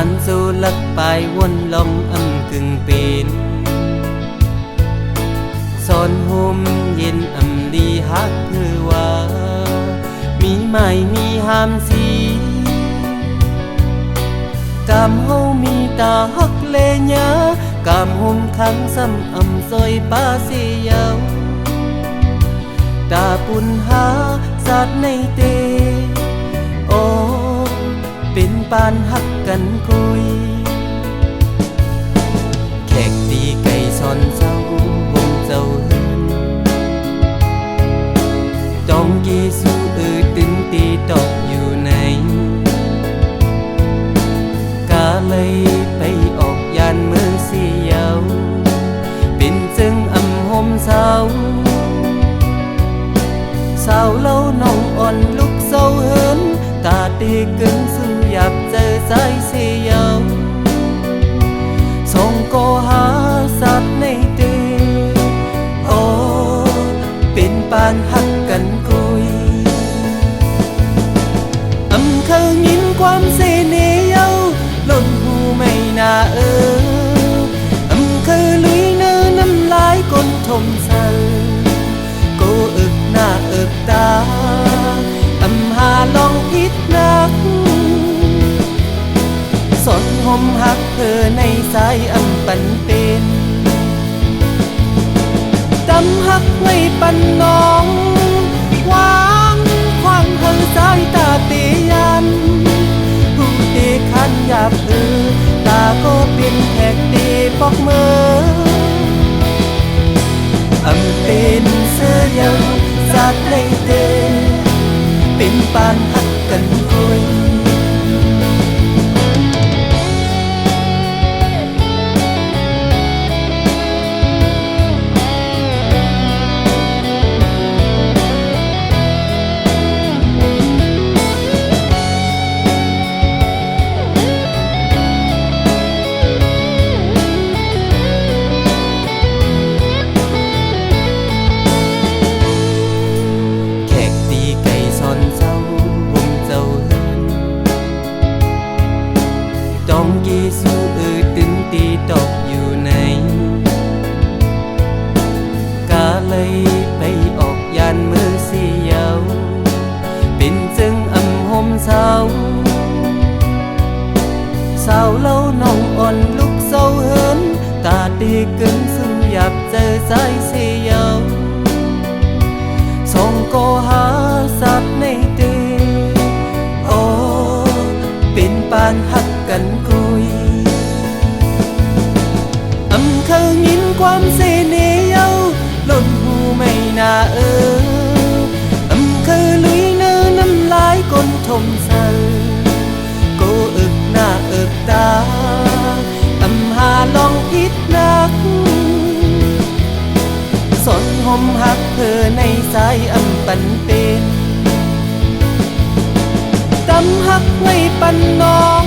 านสู่ลักปลายวนลมอำกึ่งเป็นสอนห่มเย็นอำลีฮักเธอว่ามีไม่มีห้ามสีกำเฮามีตาฮักเลญากำห่มขังซ้ำอำซอยป้าเสียาวตาปุ่นหาสัตว์ในเตโอเป็นปานฮักกันคุยแขกตีไก่ซอนเจ้าห่มเจ้าเฮินจองกีสู้ตึงตีตกอยู่ในกาเลยไปออกยานเมืองเสียวเป็นจึงอำห่มเศร้าสาวเล่าน้องอ่อนลุกเศร้าเฮินตาตีกึ่งสู้อยากเจอใจเสียวส่งก็หาสัตว์ในเตโอเป็นปานหักกันคุยอำเคยยินความเสน่ห์เย้าล้นหูไม่น่าอำเคยลุยเนื้อน้ำลายก้นทมเศร้ากูอึกหน้าอึกตาอำหาลองพิษนักสนห่มหักเธอในสายอำปันเป็นตำหักไว้ปันน้องวางควางเธอสายตาเตียันผู้ตีขันหยาบตาก็เป็นแขกตีปอกมืออำเป็นเสื้อเยาสัตว์ในเตเป็นปานหักกันคุยจองกีสู้ตึงตีตกอยู่ในกาเลยไปออกยานเมืองเสียวเป็นจึงอำห่มเศร้าสาวเล่าน้องอ่อนลุกเศร้าเฮินตาตีกึ่งสู้อยากเจอใจเสียวส่งก็หาสัตว์ในเตโอเป็นปานหักกันคุยอำเคยยินความเสน่ห์เย้าล้นหูไม่น่าอำเคยลุยเนื้อน้ำลายก้นทมเศร้ากูอึกหน้าอึกตาอำหาลองพิษนักสนห่มหักเธอในสายอำปันเป็นตำหักไว้ปันน้อง